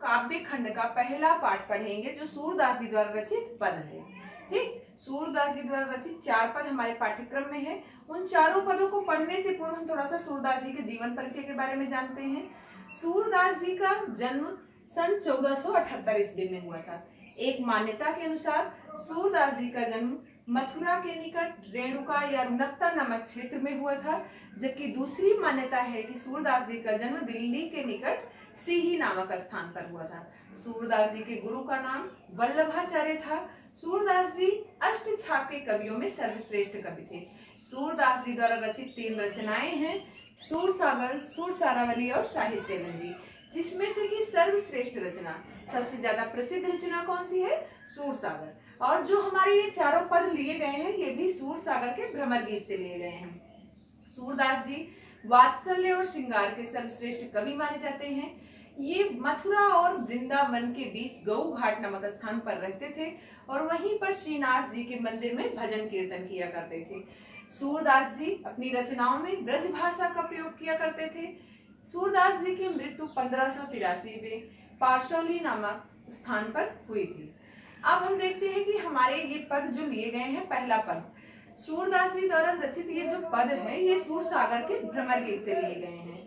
काव्य खंड का पहला पाठ पढ़ेंगे जो सूरदास जी द्वारा रचित पद है। ठीक, सूरदास जी द्वारा रचित 4 पद हमारे पाठ्यक्रम में है। उन चारों पदों को पढ़ने से पूर्व हम थोड़ा सा सूरदास जी के जीवन परिचय के बारे में जानते हैं। सूरदास जी का जन्म सन 1478 ईस्वी में हुआ था। एक मान्यता के अनुसार सूरदास जी का जन्म मथुरा के निकट रेणुका या रुनकता नामक क्षेत्र में हुआ था, जबकि दूसरी मान्यता है कि सूरदास जी का जन्म दिल्ली के निकट सीही नामक स्थान पर हुआ था। सूरदास जी के गुरु का नाम वल्लभाचार्य था। सूरदास जी अष्टछाप के कवियों में सर्वश्रेष्ठ कवि थे। सूरदास जी द्वारा रचित 3 रचनाएं हैं, सूरसागर, सूरसारावली और साहित्यवल्ली, जिसमें से कि सर्वश्रेष्ठ रचना, सबसे ज्यादा प्रसिद्ध रचना कौन सी है? सूरसागर। और जो हमारे ये चारों पद लिए गए हैं ये भी सूरसागर के भ्रमर गीत से लिए गए हैं। सूरदास जी वात्सल्य और श्रृंगार के सर्वश्रेष्ठ कवि माने जाते हैं। ये मथुरा और वृंदावन के बीच गऊ घाट नामक स्थान पर रहते थे और वहीं पर श्रीनाथ जी के मंदिर में भजन कीर्तन किया करते थे। सूरदास जी अपनी रचनाओं में ब्रज भाषा का प्रयोग किया करते थे। सूरदास जी की मृत्यु 1583 में पारसौली नामक स्थान पर हुई थी। अब हम देखते हैं कि हमारे ये पद जो लिए गए हैं, पहला पद सूरदास जी द्वारा रचित ये जो पद है ये सूरसागर के भ्रमर गीत से लिए गए हैं।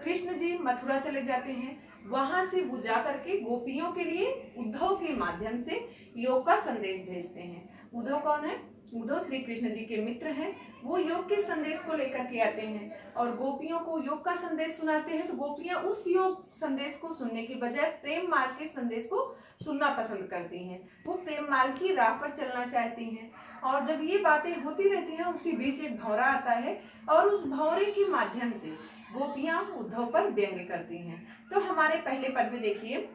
कृष्ण जी मथुरा चले जाते हैं, वहां से वो जा करके गोपियों के लिए उद्धव के माध्यम से योग का संदेश भेजते हैं। उद्धव कौन है? उद्धव श्री कृष्ण जी के मित्र हैं। वो योग के संदेश को लेकर के आते हैं और गोपियों को योग का संदेश सुनाते हैं। तो गोपियां उस योग संदेश को सुनने के बजाय प्रेम मार्ग के संदेश को सुनना पसंद करती हैं। वो प्रेम मार्ग की राह पर चलना चाहती हैं। और जब ये बातें होती रहती हैं, उसी बीच एक भंवरा आता है और उस भंवरे के माध्यम से गोपियां उद्धव पर व्यंग्य करती हैं। तो हमारे पहले पद में देखिए,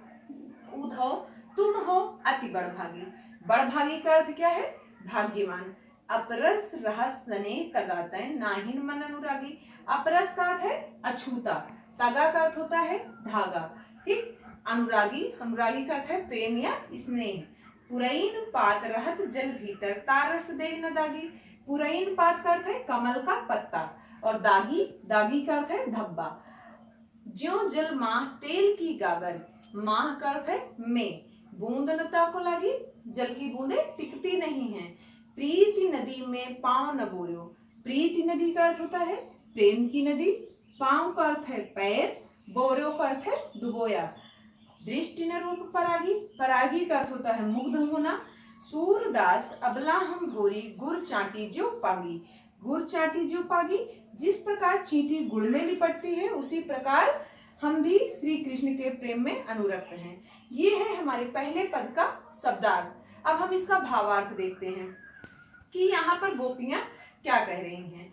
उद्धव तुम हो अति बड़भागी। बड़भागी का अर्थ क्या है? भाग्यवान। अपरस रहत सने तगातै नाहिन मन अनुरागी। अपरस का अर्थ है अछूता, तगा का अर्थ होता है धागा। ठीक, अनुरागी, अनुरागी का अर्थ है प्रेम या स्नेह। पुरैन पात रहत जल भीतर तारस दे न दागी। पुरैन पात का अर्थ है कमल का पत्ता और दागी, दागी का अर्थ है धब्बा। ज्यों जल माह तेल की गागर, माह का अर्थ है में, बूंद नता को लगी, जल की बूंदे टिकती नहीं है। प्रीति नदी में पांव न बोलो। प्रीति नदी का अर्थ होता है प्रेम की नदी। पांव का अर्थ है पैर, बोरो का अर्थ है डुबोया। दृष्टि न रूप परागी, परागी का अर्थ होता है मुग्ध होना। सूरदास अबला हम भोरी गुड़ चाटी जो पागी। गुड़ चाटी जो पागी, जिस प्रकार चींटी गुड़ में लिपटती है उसी प्रकार हम भी श्री कृष्ण के प्रेम में अनुरक्त हैं। ये है हमारे पहले पद का शब्दार्थ। अब हम इसका भावार्थ देखते हैं कि यहाँ पर गोपियां क्या कह रही हैं।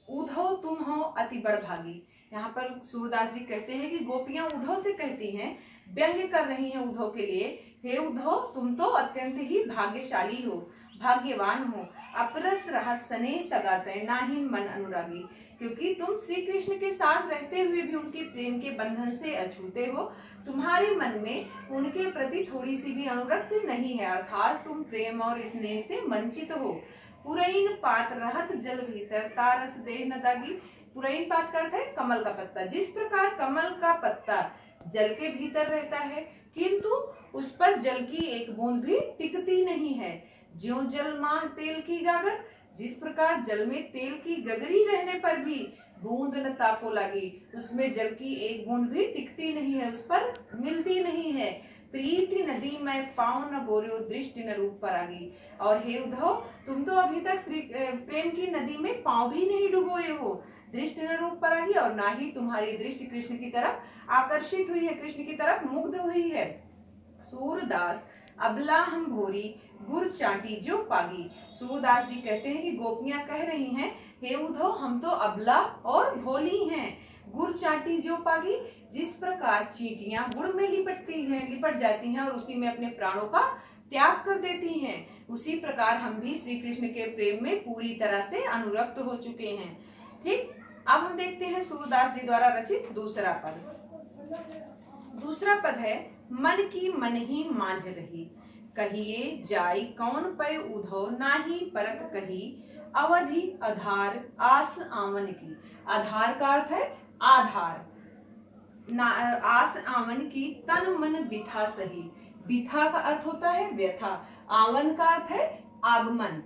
उद्धव तुम हो अति बड़भागी। यहाँ पर सूरदास जी कहते हैं कि गोपियां उद्धव से कहती हैं, व्यंग्य कर रही हैं उद्धव के लिए, हे उद्धव तुम तो अत्यंत ही भाग्यशाली हो, भाग्यवान हो। अपरस रहत सने तगातै नाहिन मन अनुरागी। क्योंकि तुम श्री कृष्ण के साथ रहते हुए भी उनके प्रेम के बंधन से अछूते हो। तुम्हारे मन में उनके प्रति थोड़ी सी भी अनुरक्त नहीं है, अर्थात तुम प्रेम और स्नेह से वंचित हो। पुरैन पात रहत जल भीतर तारस दे न दागी। पुरैन पात का अर्थ है कमल का पत्ता। जिस प्रकार कमल का पत्ता जल के भीतर रहता है किंतु उस पर जल की एक बूंद भी टिकती नहीं है। ज्यों जल माह तेल की गागर, जिस प्रकार जल में तेल की गगरी रहने पर भी बूंद न ताको लगी, उसमें जल की एक बूंद भी टिकती नहीं है, उस पर मिलती नहीं है। प्रीति नदी में पाँव न बोलो दृष्टि न रूप परागी। और हे उद्धव तुम तो अभी तक श्री प्रेम की नदी में पाँव भी नहीं डुबोए हो, दृष्टि न रूप परागी, और ना ही तुम्हारी दृष्टि कृष्ण की तरफ आकर्षित हुई है, कृष्ण की तरफ मुग्ध हुई है। सूरदास अबला हम भोरी गुर चाटी जो पागी। सूरदास जी कहते हैं कि गोपियां कह रही हैं, हे उद्धव हम तो अबला और भोली हैं, गुड़ चाटी जो पागी। जिस प्रकार चींटियां गुड़ में लिपट जाती हैं और उसी में अपने प्राणों का त्याग कर देती हैं, उसी प्रकार हम भी श्री कृष्ण के प्रेम में पूरी तरह से अनुरक्त हो चुके हैं। ठीक, अब हम देखते हैं सूरदास जी द्वारा रचित दूसरा पद। दूसरा पद है, मन की मन ही माझ रही, कहिए जाय कौन पै उद्धव नाही परत कही। अवधि आधार आस आमन की। आधार का अर्थ है आधार, आस आवन की तन मन बिथा सही। बिथा का अर्थ होता है व्यथा, आवन का अर्थ है आगमन।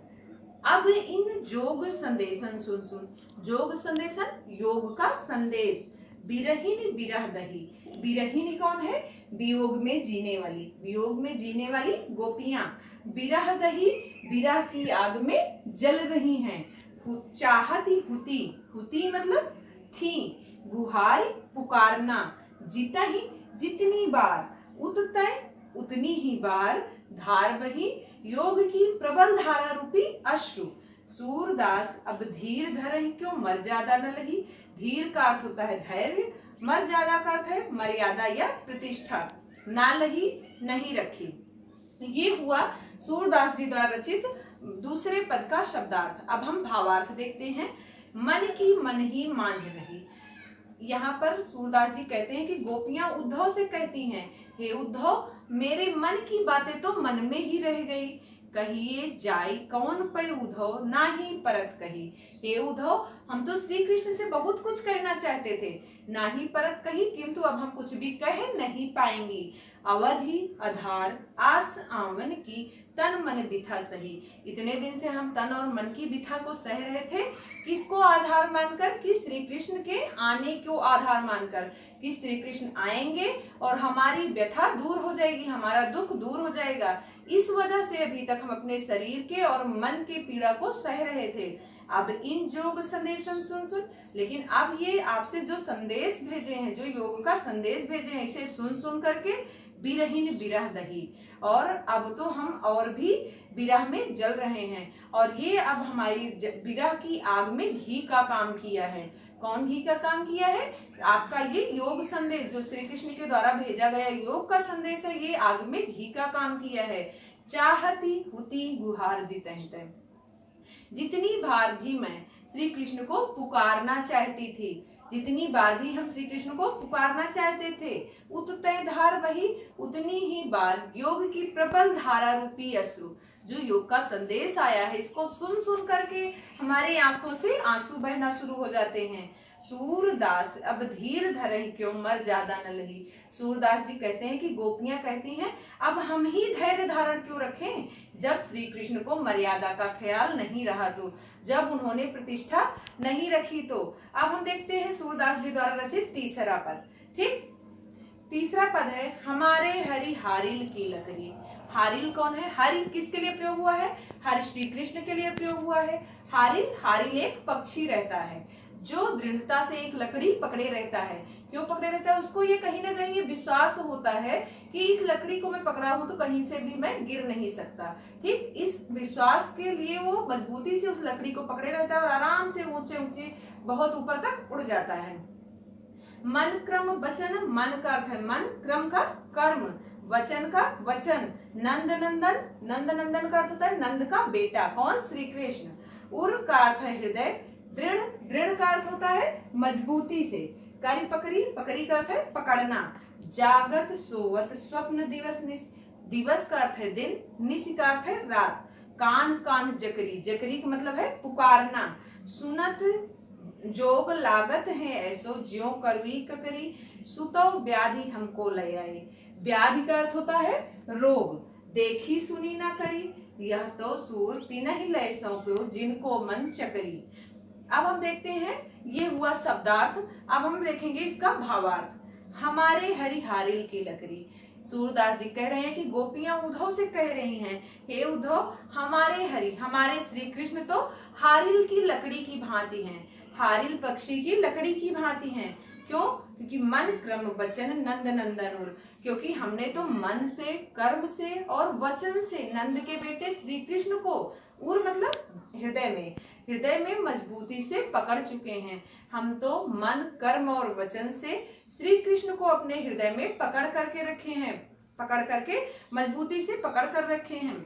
अब इन जोग संदेशन सुन सुन। जोग संदेशन योग का संदेश। बिरहिन बिरह दही। बिरहिन कौन है? वियोग में जीने वाली, वियोग में जीने वाली गोपियां। बिरह दही, बिरह की आग में जल रही हैं। चाहती हुती, हुती मतलब थी। गुहार पुकारना। जिता ही जितनी बार। उततय उतनी ही बार। धार बही योग की प्रबल धारा रूपी अश्रु। सूरदास अब धीर धरहि क्यों मर्यादा न लही। धीर का अर्थ होता है धैर्य, मर्यादा का अर्थ है मर्यादा या प्रतिष्ठा। ना लही नहीं रखी। ये हुआ सूरदास जी द्वारा रचित दूसरे पद का शब्दार्थ। अब हम भावार्थ देखते हैं। मन की मन ही मांझ रही। यहाँ पर सूरदास जी कहते हैं कि गोपियां उद्धव से कहती हैं, हे उद्धव मेरे मन की बातें तो मन में ही रह गई। कहिए जाई कौन पे उद्धव ना ही परत कही। हे उद्धव हम तो श्री कृष्ण से बहुत कुछ कहना चाहते थे, ना ही परत कही, किंतु अब हम कुछ भी कह नहीं पाएंगी। अवधि आधार आस आवन की तन मन बिथा सही। इतने दिन से हम तन और मन की बिथा को सह रहे थे। किसको आधार मानकर? कि श्री कृष्ण के आने को आधार मानकर, कि श्री कृष्ण आएंगे और हमारी व्यथा दूर हो जाएगी, हमारा दुख दूर हो जाएगा। इस वजह से अभी तक हम अपने शरीर के और मन के पीड़ा को सह रहे थे। अब इन जोग संदेश सुन सुन। लेकिन अब ये आपसे जो संदेश भेजे हैं, जो योग का संदेश भेजे हैं, इसे सुन सुन करके बिरहिन बिरह दही। और अब तो हम और भी बिरह में जल रहे हैं, और ये अब हमारी बिरह की आग में घी का काम किया है। कौन घी का काम किया है? आपका ये योग संदेश जो श्री कृष्ण के द्वारा भेजा गया योग का संदेश है, ये आग में घी का काम किया है। चाहती हुती गुहार जितहि। जितनी बार भी मैं श्री कृष्ण को पुकारना चाहती थी, जितनी बार भी हम श्री कृष्ण को पुकारना चाहते थे, उततय धार बही उतनी ही बार योग की प्रबल धारा रूपी अश्रु। जो योग का संदेश आया है, इसको सुन सुन करके हमारे आंखों से आंसू बहना शुरू हो जाते हैं। सूरदास अब धीर धरहि क्यों मर्यादा न लही। सूरदास जी कहते हैं कि गोपियां कहती हैं अब हम ही धैर्य धारण क्यों रखें, जब श्री कृष्ण को मर्यादा का ख्याल नहीं रहा तो, जब उन्होंने प्रतिष्ठा नहीं रखी तो। अब हम देखते हैं सूरदास जी द्वारा रचित तीसरा पद। ठीक, तीसरा पद है हमारे हरि हारिल की लकड़ी। हारिल कौन है? हरि किसके लिए प्रयोग हुआ है? हरि श्री कृष्ण के लिए प्रयोग हुआ है। हारिल, हारिल एक पक्षी रहता है जो दृढ़ता से एक लकड़ी पकड़े रहता है। क्यों पकड़े रहता है? उसको ये कहीं ना कहीं ये विश्वास होता है कि इस लकड़ी को मैं पकड़ा हूं तो कहीं से भी मैं गिर नहीं सकता। ठीक, इस विश्वास के लिए वो मजबूती से उस लकड़ी को पकड़े रहता है और आराम से ऊंचे ऊंचे बहुत ऊपर तक उड़ जाता है। मन क्रम वचन, मन का अर्थ है मन, क्रम का कर्म, वचन का वचन। नंद नंदन, नंद नंदन का अर्थ होता है नंद का बेटा। कौन? श्री कृष्ण। उर का अर्थ है हृदय। दृढ़, दृढ़ का अर्थ होता है मजबूती से। करी पकड़ी, पकड़ी का अर्थ है पकड़ना। जागत सोवत स्वप्न दिवस निस, दिवस का अर्थ है दिन, निस का अर्थ है रात। कान कान जकरी, जकरी का मतलब है पुकारना। सुनत जोग लागत है ऐसो ज्यों करवी ककरी। सुतो व्याधि हमको ले आए। व्याधि का अर्थ होता है रोग। देखी सुनी ना करी, यह तो सूर तिनहि लय सौंप्यो जिनको मन चकरी। अब हम देखते हैं, ये हुआ शब्दार्थ। अब हम देखेंगे इसका भावार्थ। हमारे हरि हारिल की लकड़ी। सूरदास जी कह रहे हैं कि गोपियां उद्धव से कह रही हैं, हे उद्धव हमारे हरि, हमारे श्री कृष्ण तो हारिल की लकड़ी की भांति हैं, हारिल पक्षी की लकड़ी की भांति हैं। क्यों? क्योंकि मन क्रम वचन नंद नंदन उर। क्योंकि हमने तो मन से, कर्म से और वचन से नंद के बेटे श्री कृष्ण को, उर मतलब हृदय में मजबूती से पकड़ चुके हैं। हम तो मन, कर्म और वचन से श्री कृष्ण को अपने हृदय में पकड़ करके रखे हैं, पकड़ करके मजबूती से पकड़ कर रखे हैं।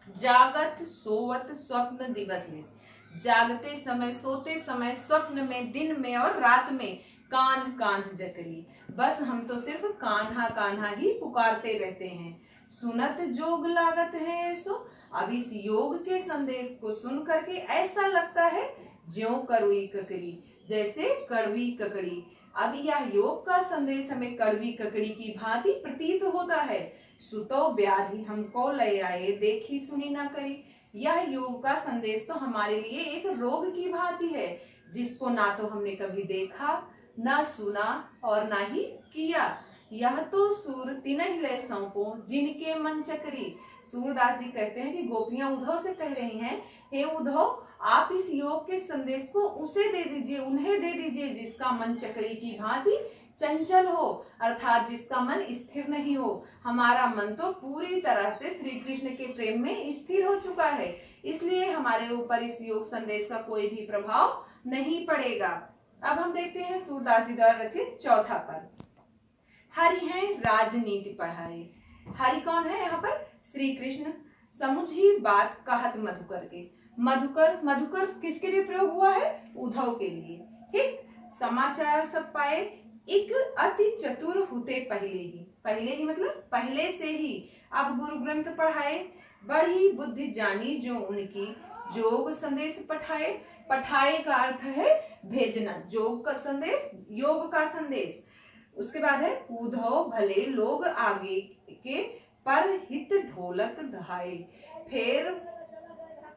जागत सोवत स्वप्न दिवस निस। जागते समय, सोते समय, स्वप्न में, दिन में और रात में कान कान जकरी। बस हम तो सिर्फ कान्हा कान्हा ही पुकारते रहते हैं। सुनत जोग लागत है सो। अब इस योग के संदेश को सुन करके ऐसा लगता है ज्यों कड़वी ककड़ी, जैसे कड़वी ककड़ी। अब यह योग का संदेश हमें कड़वी ककड़ी की भांति प्रतीत होता है। सुतो व्याधि हमको ले आए, देखी सुनी ना करी। यह योग का संदेश तो हमारे लिए एक रोग की भांति है, जिसको ना तो हमने कभी देखा, ना सुना और ना ही किया। यह तो सूर तिनहि ले सौंपो, जिनके मन चकरी। सूरदास जी कहते हैं कि गोपियां उद्धव से कह रही हैं, हे उद्धव, आप इस योग के संदेश को उसे दे दीजिए, उन्हें दे दीजिए जिसका मन चकरी की भांति चंचल हो, अर्थात जिसका मन स्थिर नहीं हो। हमारा मन तो पूरी तरह से श्री कृष्ण के प्रेम में स्थिर हो चुका है, इसलिए हमारे ऊपर इस योग संदेश का कोई भी प्रभाव नहीं पड़ेगा। अब हम देखते हैं सूरदास जी द्वारा रचित चौथा पद। हरि हैं राजनीति पढ़ाए। हरि कौन है यहाँ पर? श्री कृष्ण। समुझी बात कहत मधुकर के। मधुकर, मधुकर किसके लिए प्रयोग हुआ है? उद्धव के लिए। ठीक। समाचार सब पाए, एक अति चतुर हुते पहले ही। पहले ही मतलब पहले से ही। अब गुरु ग्रंथ पढ़ाए, बड़ी बुद्धि जानी जो उनकी, जोग संदेश पठाए। पठाए का अर्थ है भेजना, जोग का संदेश, योग का संदेश। उसके बाद है उद्धव भले लोग आगे के, पर हित ढोलक धाये। फिर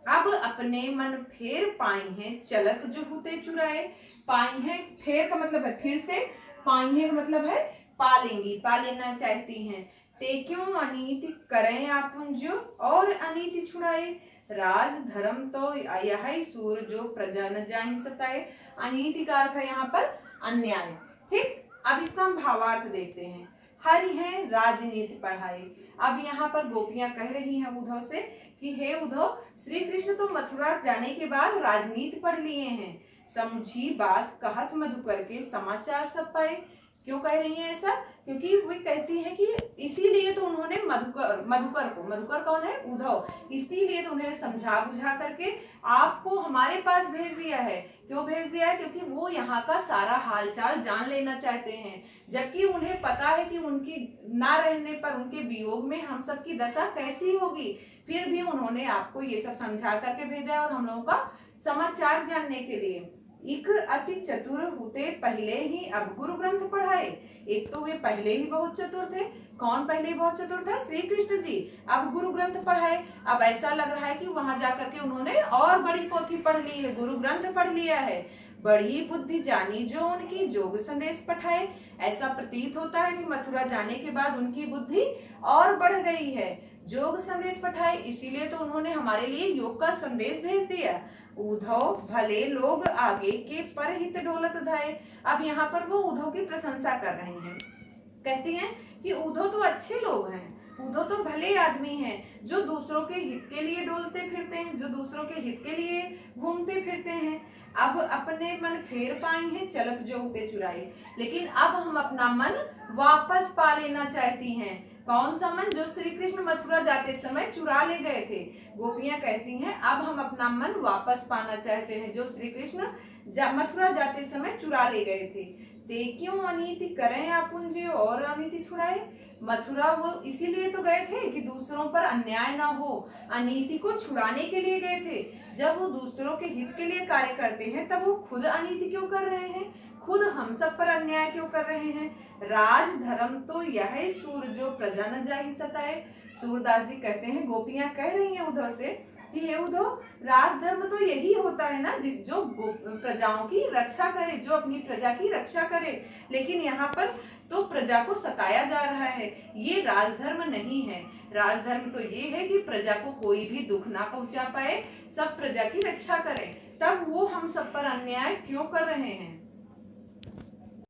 अब अपने मन फेर पाई हैं, चलत जो हुते चुराए। पाई हैं, फेर का मतलब है फिर से, पाई हैं का मतलब है पा लेंगी, पा लेना चाहती हैं। ते क्यों अनीति करें आपुन जो, और अनीति छुड़ाए। राज धर्म तो यही सूर जो प्रजा न जाहि सताए। अनीति का अर्थ है यहाँ पर अन्याय। ठीक। अब इसका हम भावार्थ देखते हैं। हरि हैं राजनीति पढ़ाए। अब यहाँ पर गोपियां कह रही हैं उद्धव से कि हे उद्धव, श्री कृष्ण तो मथुरा जाने के बाद राजनीति पढ़ लिए हैं। समझी बात कहत मधुकर के, समाचार सब पाए। क्यों कह रही हैं ऐसा? क्योंकि वो कहती है कि इसीलिए तो उन्होंने मधुकर कौन है? उद्धव। इसीलिए तो उन्हें समझा बुझा करके आपको हमारे पास भेज दिया है। क्यों भेज दिया है? क्योंकि वो यहाँ का सारा हालचाल जान लेना चाहते हैं, जबकि उन्हें पता है कि उनकी ना रहने पर, उनके वियोग में हम सब की दशा कैसी होगी। फिर भी उन्होंने आपको ये सब समझा करके भेजा है और हम लोगों का समाचार जानने के लिए। एक अति चतुर होते पहले ही अब गुरु ग्रंथ पढ़ाए। एक तो वे पहले ही बहुत चतुर थे। कौन पहले बहुत चतुर था? श्री कृष्ण जी। अब गुरु ग्रंथ पढ़ाए। अब ऐसा लग रहा है कि वहां जाकर के उन्होंने और बड़ी पोथी पढ़ ली है, गुरु ग्रंथ पढ़ लिया है। बड़ी बुद्धि जानी जो उनकी, जोग संदेश पठाए। ऐसा प्रतीत होता है कि मथुरा जाने के बाद उनकी बुद्धि और बढ़ गई है। जोग संदेश पठाए, इसीलिए तो उन्होंने हमारे लिए योग का संदेश भेज दिया। उद्धव भले लोग आगे के, पर हित ढोलत धाये। अब यहाँ पर वो उद्धव की प्रशंसा कर रहे हैं। कहती हैं कि उद्धव तो अच्छे लोग हैं, उद्धव तो भले आदमी हैं, जो दूसरों के हित के लिए डोलते फिरते हैं, जो दूसरों के हित के लिए घूमते फिरते हैं। अब अपने मन फेर पाई हैं, चलत जो होते चुराए। लेकिन अब हम अपना मन वापस पा लेना चाहती हैं। कौन सा मन? जो श्री कृष्ण मथुरा जाते समय चुरा ले गए थे। गोपियां कहती हैं अब हम अपना मन वापस पाना चाहते हैं, जो श्री कृष्ण मथुरा जाते समय चुरा ले गए थे। ते क्यों अनीति करें आपुन जे, और अनीति छुड़ाए। मथुरा वो इसीलिए तो गए थे कि दूसरों पर अन्याय ना हो, अनीति को छुड़ाने के लिए गए थे। जब वो दूसरों के हित के लिए कार्य करते हैं, तब वो खुद अनीति क्यों कर रहे हैं? खुद हम सब पर अन्याय क्यों कर रहे हैं? राज धर्म तो यह सूर जो प्रजा न जाहि सताए। सूरदास जी कहते हैं, गोपियां कह रही हैं उद्धव से कि हे उद्धव, राजधर्म तो यही होता है ना, जो प्रजाओं की रक्षा करे, जो अपनी प्रजा की रक्षा करे। लेकिन यहाँ पर तो प्रजा को सताया जा रहा है। ये राजधर्म नहीं है। राजधर्म तो ये है कि प्रजा को कोई भी दुख ना पहुंचा पाए, सब प्रजा की रक्षा करें। तब वो हम सब पर अन्याय क्यों कर रहे हैं?